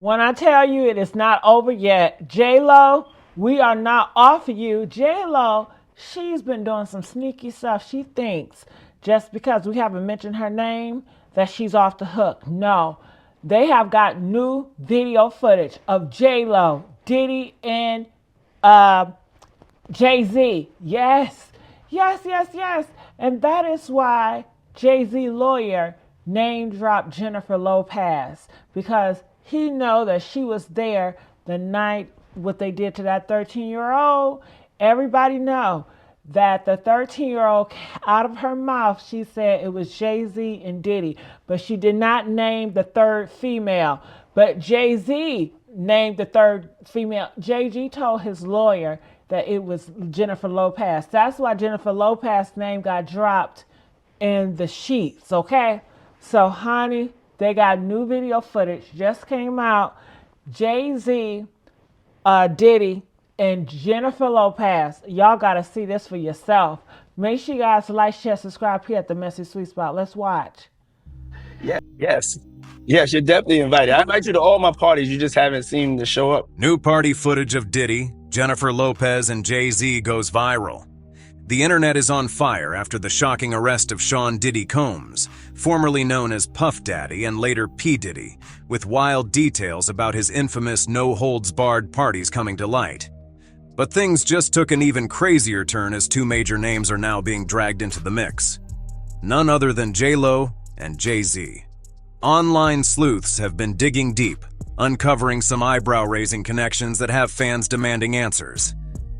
When I tell you it is not over yet, J-Lo, we are not off of you. J-Lo, she's been doing some sneaky stuff. She thinks just because we haven't mentioned her name that she's off the hook. No, they have got new video footage of J-Lo, Diddy, and uh, Jay-Z. Yes, yes, yes, yes. And that is why Jay-Z lawyer name dropped Jennifer Lopez because he know that she was there the night what they did to that 13-year-old. Everybody know that the 13-year-old out of her mouth she said it was Jay-Z and Diddy, but she did not name the third female. But Jay-Z named the third female. Jay-Z told his lawyer that it was Jennifer Lopez. That's why Jennifer Lopez's name got dropped in the sheets, okay? So, honey, they got new video footage, just came out. Jay-Z, Diddy, and Jennifer Lopez. Y'all got to see this for yourself. Make sure you guys like, share, subscribe here at the Messy Sweet Spot. Let's watch. Yeah, yes. Yes, you're definitely invited. I invite you to all my parties. You just haven't seen the show up. New party footage of Diddy, Jennifer Lopez, and Jay-Z goes viral. The internet is on fire after the shocking arrest of Sean Diddy Combs, formerly known as Puff Daddy and later P. Diddy, with wild details about his infamous no-holds-barred parties coming to light. But things just took an even crazier turn as two major names are now being dragged into the mix. None other than J-Lo and Jay-Z. Online sleuths have been digging deep, uncovering some eyebrow-raising connections that have fans demanding answers.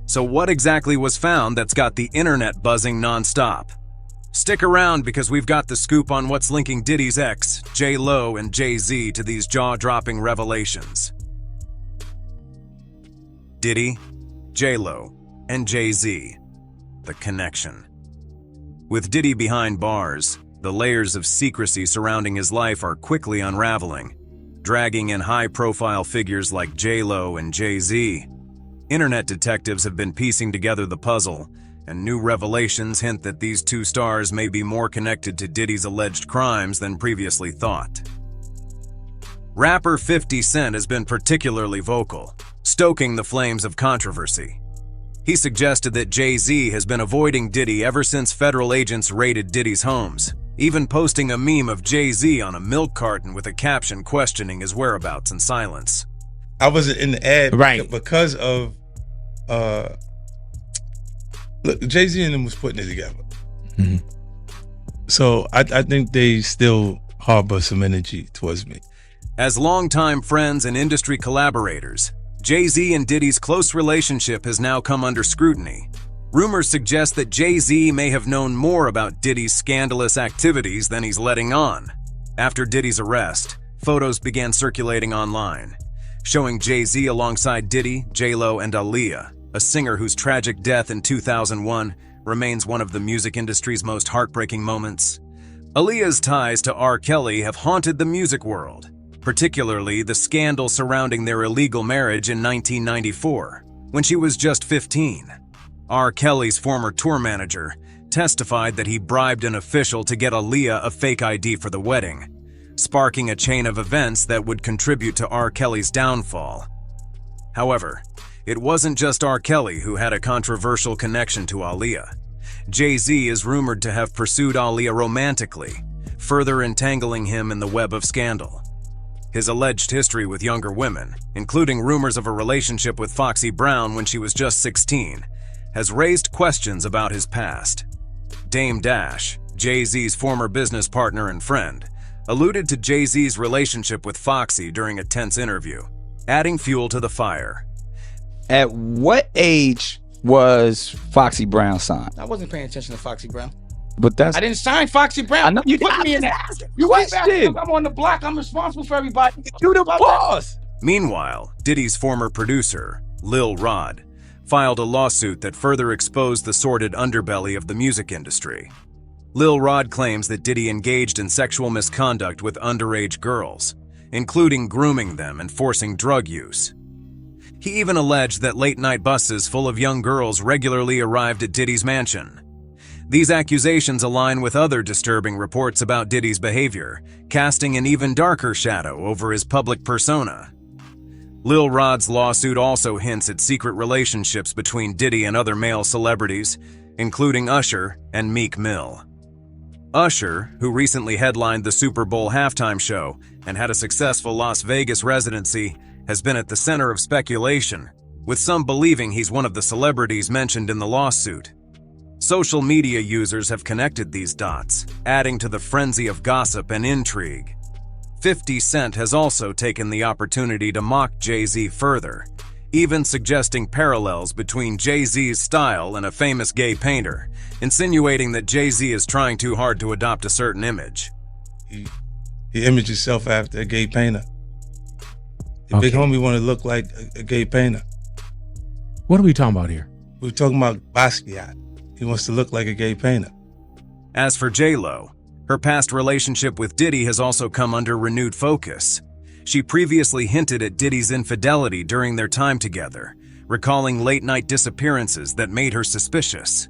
So what exactly was found that's got the internet buzzing non-stop? Stick around because we've got the scoop on what's linking Diddy's ex, J-Lo, and Jay-Z to these jaw-dropping revelations. Diddy, J-Lo, and Jay-Z. The connection. With Diddy behind bars, the layers of secrecy surrounding his life are quickly unraveling, dragging in high-profile figures like J-Lo and Jay-Z. Internet detectives have been piecing together the puzzle, and new revelations hint that these two stars may be more connected to Diddy's alleged crimes than previously thought. Rapper 50 Cent has been particularly vocal, stoking the flames of controversy. He suggested that Jay-Z has been avoiding Diddy ever since federal agents raided Diddy's homes, even posting a meme of Jay-Z on a milk carton with a caption questioning his whereabouts in silence. I wasn't in the ad Right. because of look, Jay-Z and them was putting it together. Mhm. So I think they still harbor some energy towards me. As longtime friends and industry collaborators, Jay-Z and Diddy's close relationship has now come under scrutiny. Rumors suggest that Jay-Z may have known more about Diddy's scandalous activities than he's letting on. After Diddy's arrest, photos began circulating online, showing Jay-Z alongside Diddy, J-Lo, and Aaliyah, a singer whose tragic death in 2001 remains one of the music industry's most heartbreaking moments. Aaliyah's ties to R. Kelly have haunted the music world, particularly the scandal surrounding their illegal marriage in 1994, when she was just 15. R. Kelly's former tour manager testified that he bribed an official to get Aaliyah a fake ID for the wedding, sparking a chain of events that would contribute to R. Kelly's downfall. However, it wasn't just R. Kelly who had a controversial connection to Aaliyah. Jay-Z is rumored to have pursued Aaliyah romantically, further entangling him in the web of scandal. His alleged history with younger women, including rumors of a relationship with Foxy Brown when she was just 16, has raised questions about his past. Dame Dash, Jay-Z's former business partner and friend, alluded to Jay-Z's relationship with Foxy during a tense interview, adding fuel to the fire. At what age was Foxy Brown signed? I wasn't paying attention to Foxy Brown. But that's I didn't sign Foxy Brown. I know you put me in that. You question. I'm on the block. I'm responsible for everybody. You the boss. Meanwhile, Diddy's former producer, Lil Rod, filed a lawsuit that further exposed the sordid underbelly of the music industry. Lil Rod claims that Diddy engaged in sexual misconduct with underage girls, including grooming them and forcing drug use. He even alleged that late-night buses full of young girls regularly arrived at Diddy's mansion. These accusations align with other disturbing reports about Diddy's behavior, casting an even darker shadow over his public persona. Lil Rod's lawsuit also hints at secret relationships between Diddy and other male celebrities, including Usher and Meek Mill. Usher, who recently headlined the Super Bowl halftime show and had a successful Las Vegas residency, has been at the center of speculation, with some believing he's one of the celebrities mentioned in the lawsuit. Social media users have connected these dots, adding to the frenzy of gossip and intrigue. 50 Cent has also taken the opportunity to mock Jay-Z further, even suggesting parallels between Jay-Z's style and a famous gay painter, insinuating that Jay-Z is trying too hard to adopt a certain image. He imaged himself after a gay painter. The big homie want to look like a gay painter. What are we talking about here? We're talking about Basquiat. He wants to look like a gay painter. As for J-Lo, her past relationship with Diddy has also come under renewed focus. She previously hinted at Diddy's infidelity during their time together, recalling late-night disappearances that made her suspicious.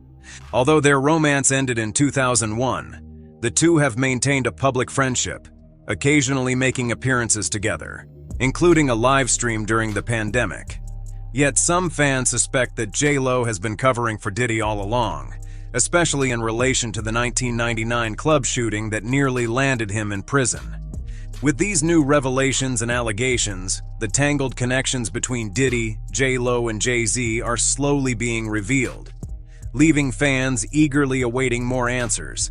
Although their romance ended in 2001, the two have maintained a public friendship, occasionally making appearances together, including a live stream during the pandemic. Yet some fans suspect that J-Lo has been covering for Diddy all along, especially in relation to the 1999 club shooting that nearly landed him in prison. With these new revelations and allegations, the tangled connections between Diddy, J-Lo, and Jay-Z are slowly being revealed, leaving fans eagerly awaiting more answers.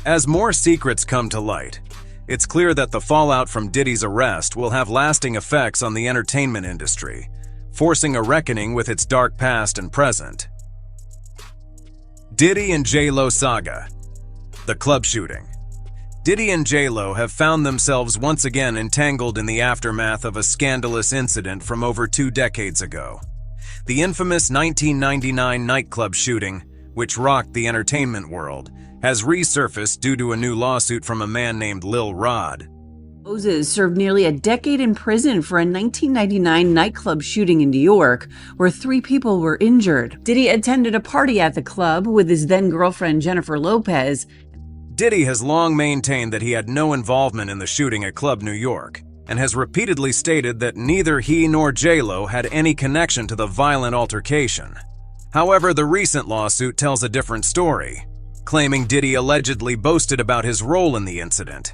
As more secrets come to light, it's clear that the fallout from Diddy's arrest will have lasting effects on the entertainment industry, forcing a reckoning with its dark past and present. Diddy and J-Lo saga. The club shooting. Diddy and J-Lo have found themselves once again entangled in the aftermath of a scandalous incident from over 2 decades ago. The infamous 1999 nightclub shooting, which rocked the entertainment world, has resurfaced due to a new lawsuit from a man named Lil Rod. Moses served nearly a decade in prison for a 1999 nightclub shooting in New York, where 3 people were injured. Diddy attended a party at the club with his then-girlfriend Jennifer Lopez. Diddy has long maintained that he had no involvement in the shooting at Club New York, and has repeatedly stated that neither he nor J-Lo had any connection to the violent altercation. However, the recent lawsuit tells a different story, claiming Diddy allegedly boasted about his role in the incident,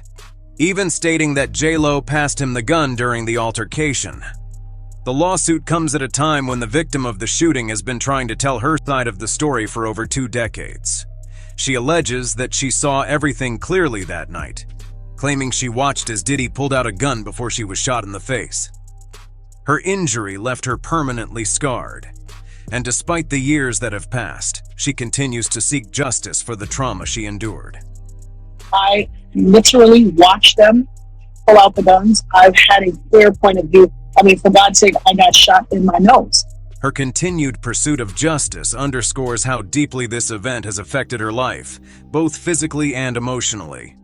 even stating that J-Lo passed him the gun during the altercation. The lawsuit comes at a time when the victim of the shooting has been trying to tell her side of the story for over 2 decades. She alleges that she saw everything clearly that night, claiming she watched as Diddy pulled out a gun before she was shot in the face. Her injury left her permanently scarred, and despite the years that have passed, she continues to seek justice for the trauma she endured. I literally watched them pull out the guns. I've had a clear point of view. I mean, for God's sake, I got shot in my nose. Her continued pursuit of justice underscores how deeply this event has affected her life, both physically and emotionally.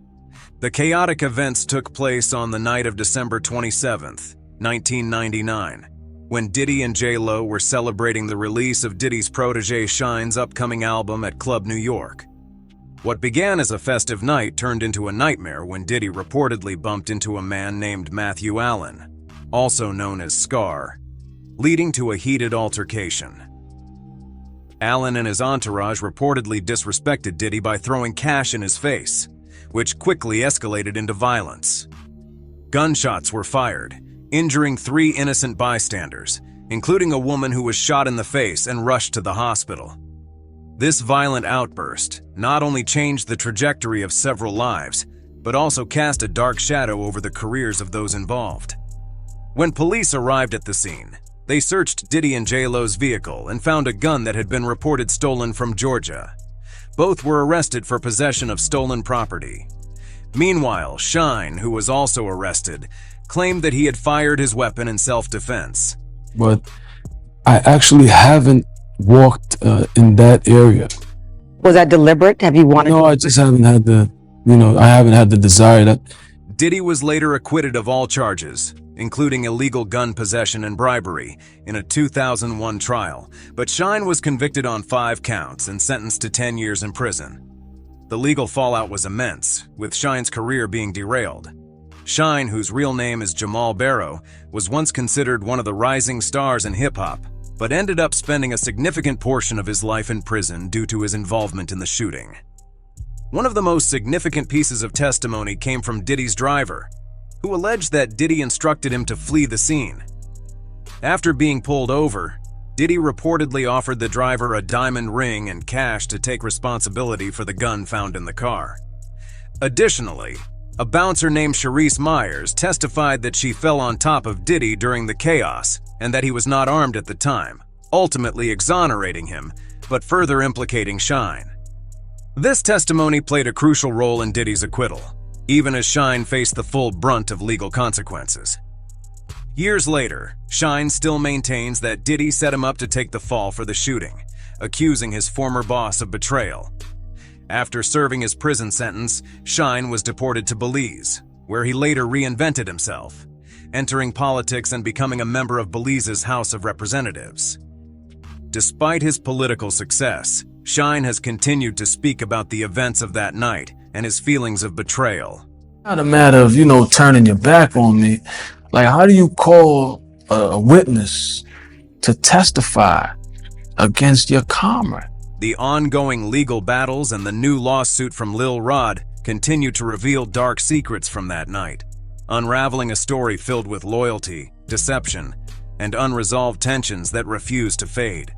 The chaotic events took place on the night of December 27th, 1999, when Diddy and J-Lo were celebrating the release of Diddy's protege Shine's upcoming album at Club New York. What began as a festive night turned into a nightmare when Diddy reportedly bumped into a man named Matthew Allen, also known as Scar, leading to a heated altercation. Allen and his entourage reportedly disrespected Diddy by throwing cash in his face, which quickly escalated into violence. Gunshots were fired, injuring 3 innocent bystanders, including a woman who was shot in the face and rushed to the hospital. This violent outburst not only changed the trajectory of several lives, but also cast a dark shadow over the careers of those involved. When police arrived at the scene, they searched Diddy and J-Lo's vehicle and found a gun that had been reported stolen from Georgia. Both were arrested for possession of stolen property. Meanwhile, Shine, who was also arrested, claimed that he had fired his weapon in self-defense. But I actually haven't walked in that area. Was that deliberate? Have you wanted? No, I just haven't had the, I haven't had the desire. Diddy was later acquitted of all charges, including illegal gun possession and bribery, in a 2001 trial, but Shine was convicted on 5 counts and sentenced to 10 years in prison. The legal fallout was immense, with Shine's career being derailed. Shine, whose real name is Jamal Barrow, was once considered one of the rising stars in hip-hop, but ended up spending a significant portion of his life in prison due to his involvement in the shooting. One of the most significant pieces of testimony came from Diddy's driver, who alleged that Diddy instructed him to flee the scene. After being pulled over, Diddy reportedly offered the driver a diamond ring and cash to take responsibility for the gun found in the car. Additionally, a bouncer named Sharice Myers testified that she fell on top of Diddy during the chaos and that he was not armed at the time, ultimately exonerating him, but further implicating Shine. This testimony played a crucial role in Diddy's acquittal, even as Shine faced the full brunt of legal consequences. Years later, Shine still maintains that Diddy set him up to take the fall for the shooting, accusing his former boss of betrayal. After serving his prison sentence, Shine was deported to Belize, where he later reinvented himself, entering politics and becoming a member of Belize's House of Representatives. Despite his political success, Shine has continued to speak about the events of that night and his feelings of betrayal. Not a matter of, turning your back on me. Like, how do you call a witness to testify against your comrade? The ongoing legal battles and the new lawsuit from Lil Rod continue to reveal dark secrets from that night, unraveling a story filled with loyalty, deception, and unresolved tensions that refuse to fade.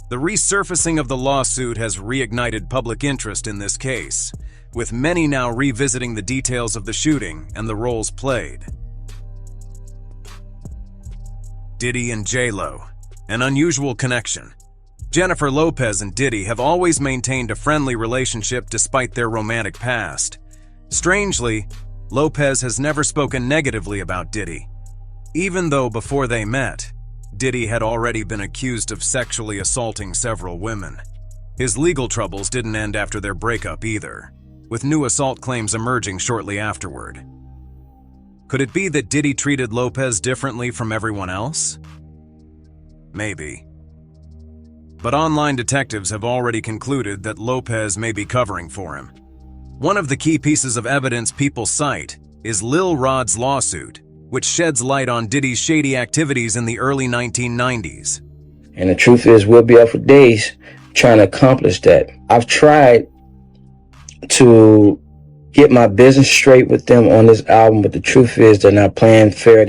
The resurfacing of the lawsuit has reignited public interest in this case, with many now revisiting the details of the shooting and the roles played. Diddy and J-Lo, an unusual connection. Jennifer Lopez and Diddy have always maintained a friendly relationship despite their romantic past. Strangely, Lopez has never spoken negatively about Diddy, even though before they met, Diddy had already been accused of sexually assaulting several women. His legal troubles didn't end after their breakup either, with new assault claims emerging shortly afterward. Could it be that Diddy treated Lopez differently from everyone else? Maybe. But online detectives have already concluded that Lopez may be covering for him. One of the key pieces of evidence people cite is Lil Rod's lawsuit, which sheds light on Diddy's shady activities in the early 1990s. And the truth is, we'll be up for days trying to accomplish that. I've tried to get my business straight with them on this album, but the truth is they're not playing fair.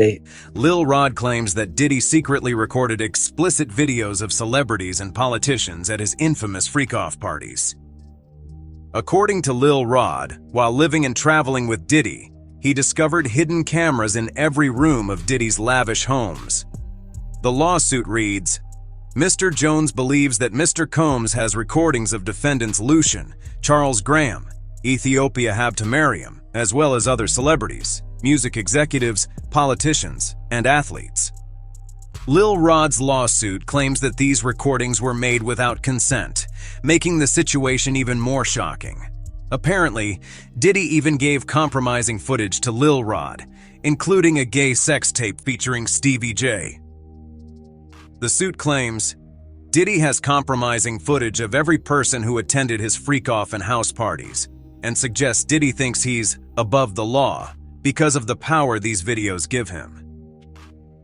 Lil Rod claims that Diddy secretly recorded explicit videos of celebrities and politicians at his infamous freak-off parties. According to Lil Rod, while living and traveling with Diddy, he discovered hidden cameras in every room of Diddy's lavish homes. The lawsuit reads, Mr. Jones believes that Mr. Combs has recordings of defendants Lucian, Charles Graham, Ethiopia Habtemariam, as well as other celebrities, music executives, politicians, and athletes. Lil Rod's lawsuit claims that these recordings were made without consent, making the situation even more shocking. Apparently, Diddy even gave compromising footage to Lil Rod, including a gay sex tape featuring Stevie J. The suit claims, Diddy has compromising footage of every person who attended his freak-off and house parties, and suggests Diddy thinks he's above the law because of the power these videos give him.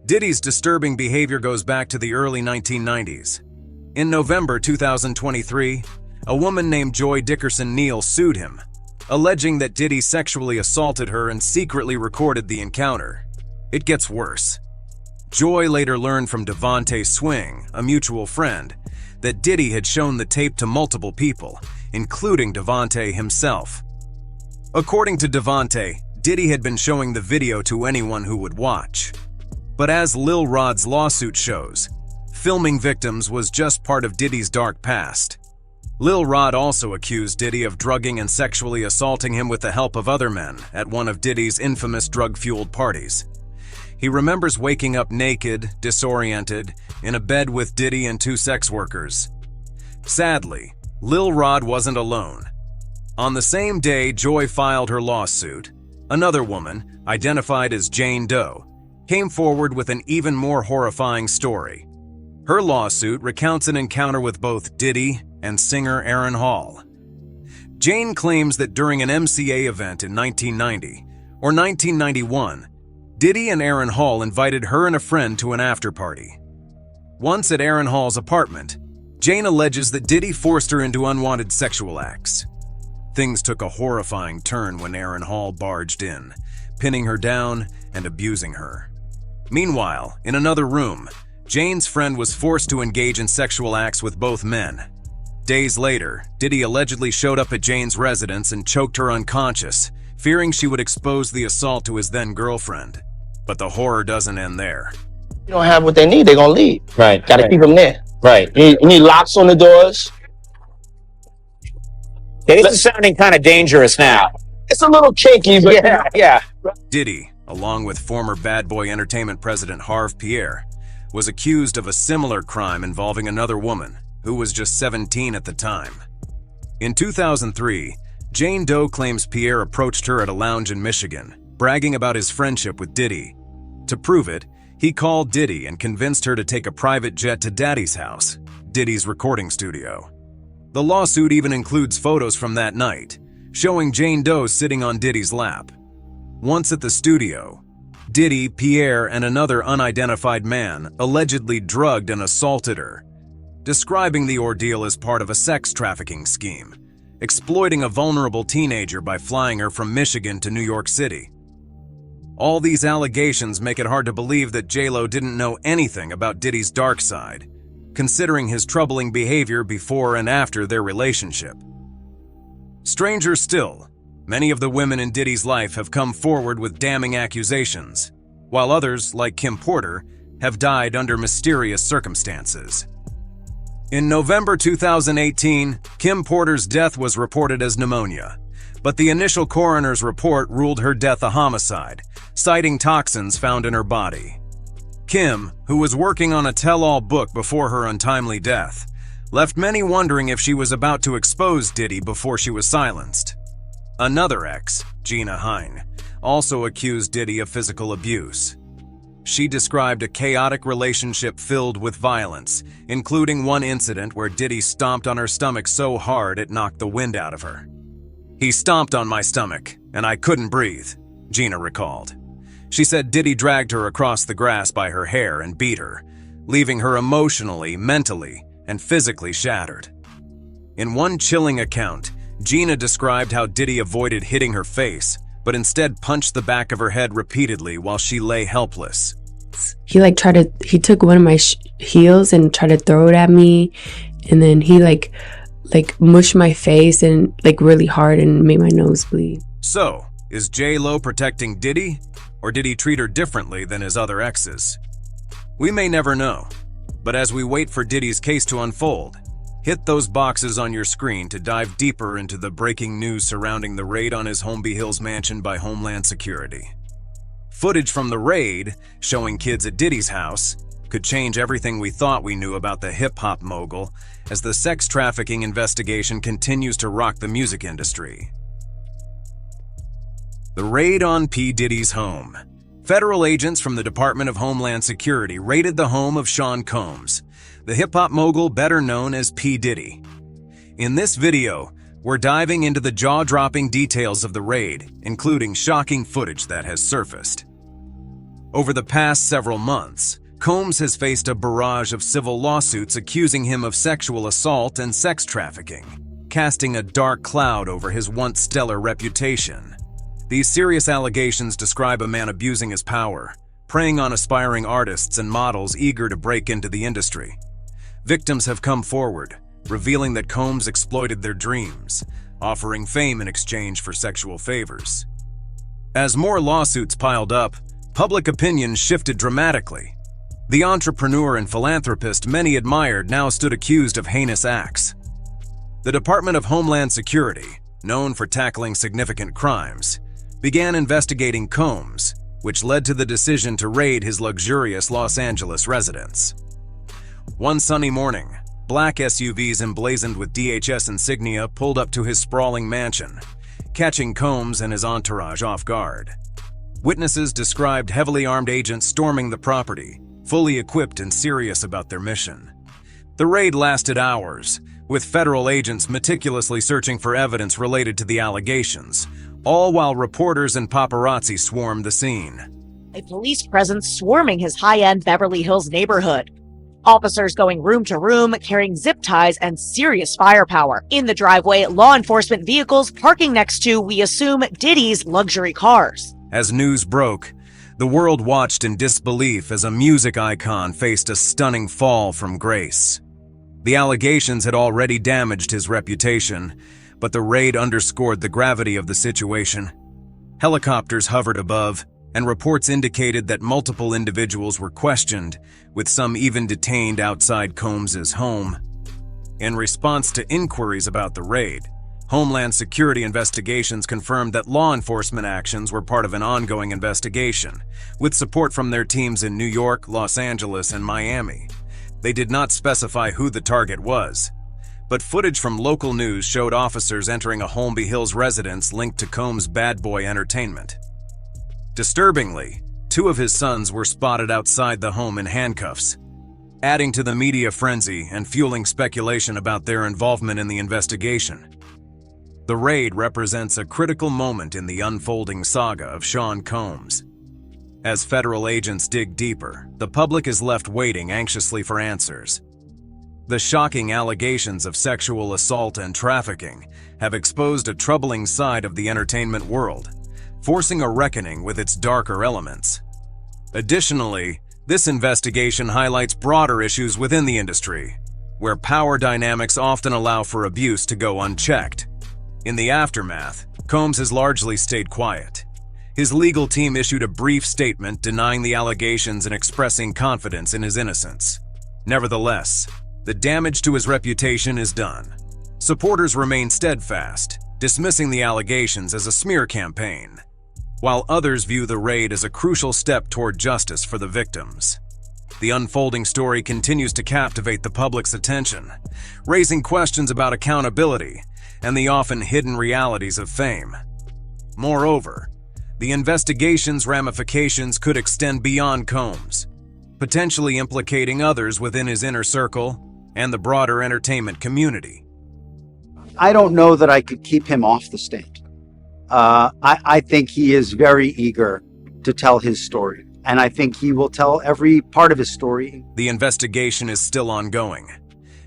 Diddy's disturbing behavior goes back to the early 1990s. In November 2023, a woman named Joy Dickerson Neal sued him, alleging that Diddy sexually assaulted her and secretly recorded the encounter. It gets worse. Joy later learned from Devontae Swing, a mutual friend, that Diddy had shown the tape to multiple people, including Devontae himself. According to Devontae, Diddy had been showing the video to anyone who would watch. But as Lil Rod's lawsuit shows, filming victims was just part of Diddy's dark past. Lil Rod also accused Diddy of drugging and sexually assaulting him with the help of other men at one of Diddy's infamous drug-fueled parties. He remembers waking up naked, disoriented, in a bed with Diddy and two sex workers. Sadly, Lil Rod wasn't alone. On the same day Joy filed her lawsuit, another woman, identified as Jane Doe, came forward with an even more horrifying story. Her lawsuit recounts an encounter with both Diddy and singer Aaron Hall. Jane claims that during an MCA event in 1990, or 1991, Diddy and Aaron Hall invited her and a friend to an after-party. Once at Aaron Hall's apartment, Jane alleges that Diddy forced her into unwanted sexual acts. Things took a horrifying turn when Aaron Hall barged in, pinning her down and abusing her. Meanwhile, in another room, Jane's friend was forced to engage in sexual acts with both men. Days later, Diddy allegedly showed up at Jane's residence and choked her unconscious, fearing she would expose the assault to his then-girlfriend. But the horror doesn't end there. You don't have what they need, they're gonna leave. Right. Gotta keep them there. Right. You need locks on the doors. This is sounding kind of dangerous now. It's a little kinky, but Yeah. Diddy, along with former Bad Boy Entertainment president Harve Pierre, was accused of a similar crime involving another woman, who was just 17 at the time. In 2003, Jane Doe claims Pierre approached her at a lounge in Michigan, bragging about his friendship with Diddy. To prove it, he called Diddy and convinced her to take a private jet to Daddy's house, Diddy's recording studio. The lawsuit even includes photos from that night, showing Jane Doe sitting on Diddy's lap. Once at the studio, Diddy, Pierre, and another unidentified man allegedly drugged and assaulted her, describing the ordeal as part of a sex trafficking scheme, exploiting a vulnerable teenager by flying her from Michigan to New York City. All these allegations make it hard to believe that J-Lo didn't know anything about Diddy's dark side, considering his troubling behavior before and after their relationship. Stranger still, many of the women in Diddy's life have come forward with damning accusations, while others, like Kim Porter, have died under mysterious circumstances. In November 2018, Kim Porter's death was reported as pneumonia, but the initial coroner's report ruled her death a homicide, citing toxins found in her body. Kim, who was working on a tell-all book before her untimely death, left many wondering if she was about to expose Diddy before she was silenced. Another ex, Gina Hine, also accused Diddy of physical abuse. She described a chaotic relationship filled with violence, including one incident where Diddy stomped on her stomach so hard it knocked the wind out of her. "He stomped on my stomach, and I couldn't breathe," Gina recalled. She said Diddy dragged her across the grass by her hair and beat her, leaving her emotionally, mentally, and physically shattered. In one chilling account, Gina described how Diddy avoided hitting her face, but instead punched the back of her head repeatedly while she lay helpless. He took one of my heels and tried to throw it at me, and then he mushed my face and really hard and made my nose bleed. So, is J-Lo protecting Diddy, or did he treat her differently than his other exes? We may never know, but as we wait for Diddy's case to unfold, hit those boxes on your screen to dive deeper into the breaking news surrounding the raid on his Holmby Hills mansion by Homeland Security. Footage from the raid, showing kids at Diddy's house, could change everything we thought we knew about the hip-hop mogul as the sex trafficking investigation continues to rock the music industry. The raid on P. Diddy's home. Federal agents from the Department of Homeland Security raided the home of Sean Combs, the hip-hop mogul better known as P. Diddy. In this video, we're diving into the jaw-dropping details of the raid, including shocking footage that has surfaced. Over the past several months, Combs has faced a barrage of civil lawsuits accusing him of sexual assault and sex trafficking, casting a dark cloud over his once stellar reputation. These serious allegations describe a man abusing his power, preying on aspiring artists and models eager to break into the industry. Victims have come forward, revealing that Combs exploited their dreams, offering fame in exchange for sexual favors. As more lawsuits piled up, public opinion shifted dramatically. The entrepreneur and philanthropist many admired now stood accused of heinous acts. The Department of Homeland Security, known for tackling significant crimes, began investigating Combs, which led to the decision to raid his luxurious Los Angeles residence. One sunny morning, black SUVs emblazoned with DHS insignia pulled up to his sprawling mansion, catching Combs and his entourage off guard. Witnesses described heavily armed agents storming the property, fully equipped and serious about their mission. The raid lasted hours, with federal agents meticulously searching for evidence related to the allegations, all while reporters and paparazzi swarmed the scene. A police presence swarming his high-end Beverly Hills neighborhood. Officers going room to room, carrying zip ties and serious firepower. In the driveway, law enforcement vehicles parking next to, we assume, Diddy's luxury cars. As news broke, the world watched in disbelief as a music icon faced a stunning fall from grace. The allegations had already damaged his reputation, but the raid underscored the gravity of the situation. Helicopters hovered above, and reports indicated that multiple individuals were questioned, with some even detained outside Combs's home. In response to inquiries about the raid, Homeland Security investigations confirmed that law enforcement actions were part of an ongoing investigation, with support from their teams in New York, Los Angeles, and Miami. They did not specify who the target was, but footage from local news showed officers entering a Holmby Hills residence linked to Combs' Bad Boy Entertainment. Disturbingly, 2 of his sons were spotted outside the home in handcuffs, adding to the media frenzy and fueling speculation about their involvement in the investigation. The raid represents a critical moment in the unfolding saga of Sean Combs. As federal agents dig deeper, the public is left waiting anxiously for answers. The shocking allegations of sexual assault and trafficking have exposed a troubling side of the entertainment world, forcing a reckoning with its darker elements. Additionally, this investigation highlights broader issues within the industry, where power dynamics often allow for abuse to go unchecked. In the aftermath, Combs has largely stayed quiet. His legal team issued a brief statement denying the allegations and expressing confidence in his innocence. Nevertheless, the damage to his reputation is done. Supporters remain steadfast, dismissing the allegations as a smear campaign, while others view the raid as a crucial step toward justice for the victims. The unfolding story continues to captivate the public's attention, raising questions about accountability and the often hidden realities of fame. Moreover, the investigation's ramifications could extend beyond Combs, potentially implicating others within his inner circle and the broader entertainment community. I don't know that I could keep him off the stand. I think he is very eager to tell his story, and I think he will tell every part of his story. The investigation is still ongoing,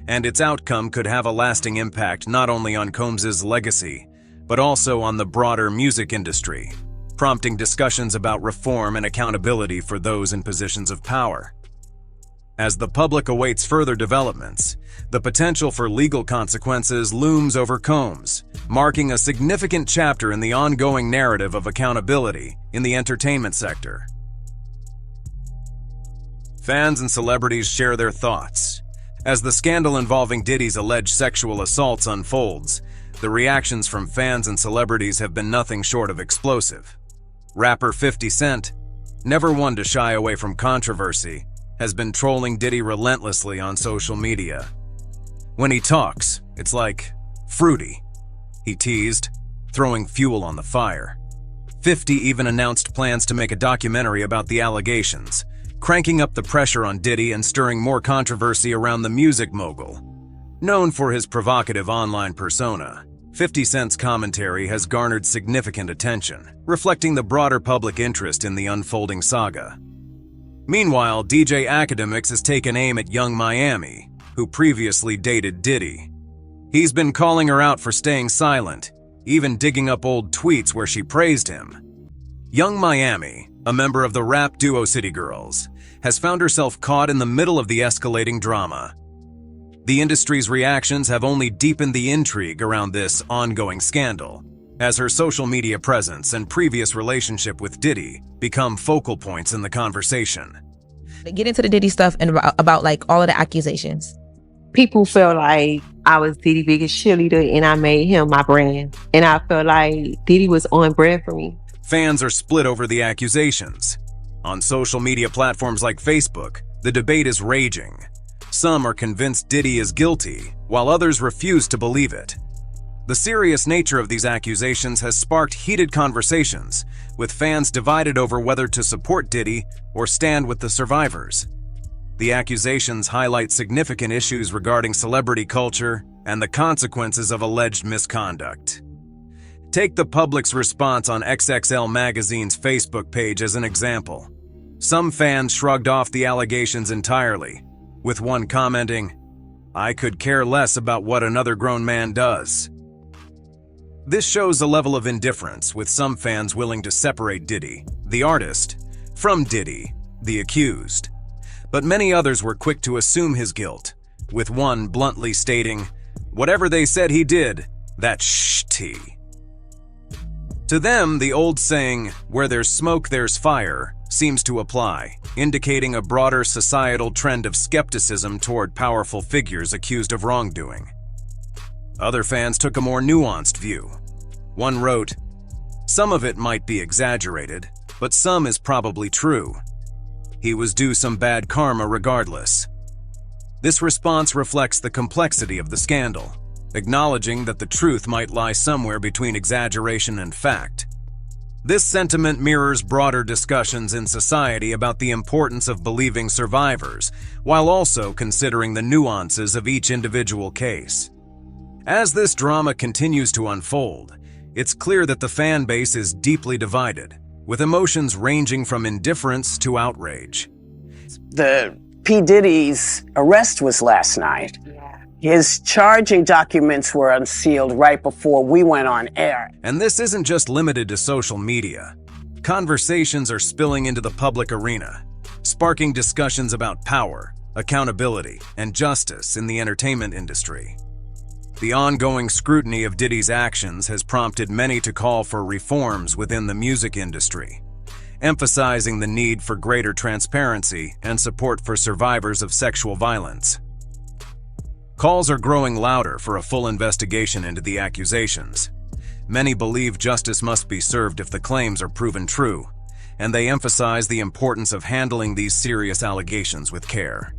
and its outcome could have a lasting impact not only on Combs's legacy, but also on the broader music industry, prompting discussions about reform and accountability for those in positions of power. As the public awaits further developments, the potential for legal consequences looms over Combs, marking a significant chapter in the ongoing narrative of accountability in the entertainment sector. Fans and celebrities share their thoughts. As the scandal involving Diddy's alleged sexual assaults unfolds, the reactions from fans and celebrities have been nothing short of explosive. Rapper 50 Cent, never one to shy away from controversy, has been trolling Diddy relentlessly on social media. When he talks, it's like fruity, he teased, throwing fuel on the fire. 50 even announced plans to make a documentary about the allegations, cranking up the pressure on Diddy and stirring more controversy around the music mogul. Known for his provocative online persona, 50 Cent's commentary has garnered significant attention, reflecting the broader public interest in the unfolding saga. Meanwhile, DJ Academics has taken aim at Young Miami, who previously dated Diddy. He's been calling her out for staying silent, even digging up old tweets where she praised him. Young Miami, a member of the rap duo City Girls, has found herself caught in the middle of the escalating drama. The industry's reactions have only deepened the intrigue around this ongoing scandal, as her social media presence and previous relationship with Diddy become focal points in the conversation. Get into the Diddy stuff and about like all of the accusations. People felt like I was Diddy's biggest cheerleader and I made him my brand. And I felt like Diddy was on brand for me. Fans are split over the accusations. On social media platforms like Facebook, the debate is raging. Some are convinced Diddy is guilty, while others refuse to believe it. The serious nature of these accusations has sparked heated conversations, with fans divided over whether to support Diddy or stand with the survivors. The accusations highlight significant issues regarding celebrity culture and the consequences of alleged misconduct. Take the public's response on XXL Magazine's Facebook page as an example. Some fans shrugged off the allegations entirely, with one commenting, "I could care less about what another grown man does." This shows a level of indifference, with some fans willing to separate Diddy, the artist, from Diddy, the accused. But many others were quick to assume his guilt, with one bluntly stating, "Whatever they said he did, that's shh-tea." To them, the old saying, "Where there's smoke, there's fire," seems to apply, indicating a broader societal trend of skepticism toward powerful figures accused of wrongdoing. Other fans took a more nuanced view. One wrote, "Some of it might be exaggerated, but some is probably true. He was due some bad karma regardless." This response reflects the complexity of the scandal, acknowledging that the truth might lie somewhere between exaggeration and fact. This sentiment mirrors broader discussions in society about the importance of believing survivors, while also considering the nuances of each individual case. As this drama continues to unfold, it's clear that the fan base is deeply divided, with emotions ranging from indifference to outrage. The P. Diddy's arrest was last night. His charging documents were unsealed right before we went on air. And this isn't just limited to social media. Conversations are spilling into the public arena, sparking discussions about power, accountability, and justice in the entertainment industry. The ongoing scrutiny of Diddy's actions has prompted many to call for reforms within the music industry, emphasizing the need for greater transparency and support for survivors of sexual violence. Calls are growing louder for a full investigation into the accusations. Many believe justice must be served if the claims are proven true, and they emphasize the importance of handling these serious allegations with care.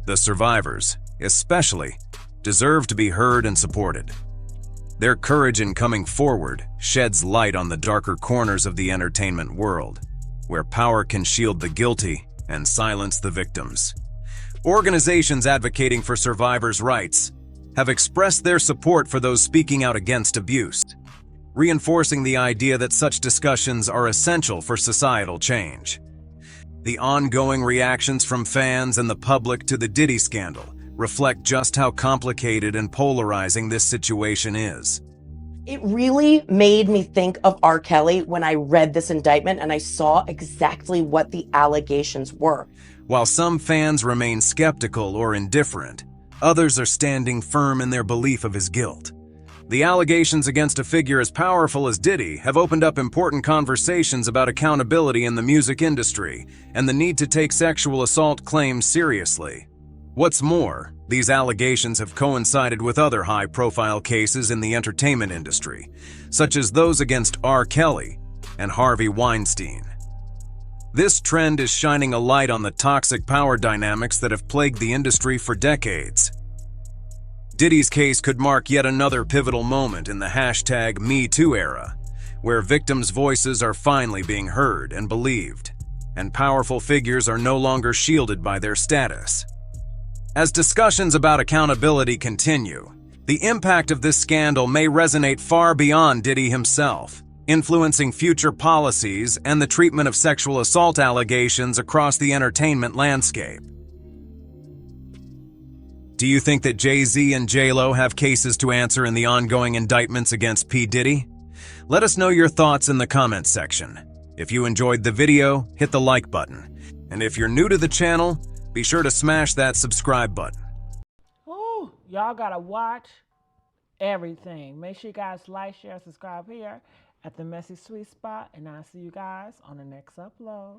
The survivors, especially, deserve to be heard and supported. Their courage in coming forward sheds light on the darker corners of the entertainment world, where power can shield the guilty and silence the victims. Organizations advocating for survivors' rights have expressed their support for those speaking out against abuse, reinforcing the idea that such discussions are essential for societal change. The ongoing reactions from fans and the public to the Diddy scandal reflect just how complicated and polarizing this situation is. It really made me think of R. Kelly when I read this indictment and I saw exactly what the allegations were. While some fans remain skeptical or indifferent, others are standing firm in their belief of his guilt. The allegations against a figure as powerful as Diddy have opened up important conversations about accountability in the music industry and the need to take sexual assault claims seriously. What's more, these allegations have coincided with other high-profile cases in the entertainment industry, such as those against R. Kelly and Harvey Weinstein. This trend is shining a light on the toxic power dynamics that have plagued the industry for decades. Diddy's case could mark yet another pivotal moment in the #MeToo era, where victims' voices are finally being heard and believed, and powerful figures are no longer shielded by their status. As discussions about accountability continue, the impact of this scandal may resonate far beyond Diddy himself, influencing future policies and the treatment of sexual assault allegations across the entertainment landscape. Do you think that Jay-Z and J-Lo have cases to answer in the ongoing indictments against P. Diddy? Let us know your thoughts in the comments section. If you enjoyed the video, hit the like button. And if you're new to the channel, be sure to smash that subscribe button. Ooh, y'all gotta watch everything. Make sure you guys like, share, subscribe here at the Messy Sweet Spot, and I'll see you guys on the next upload.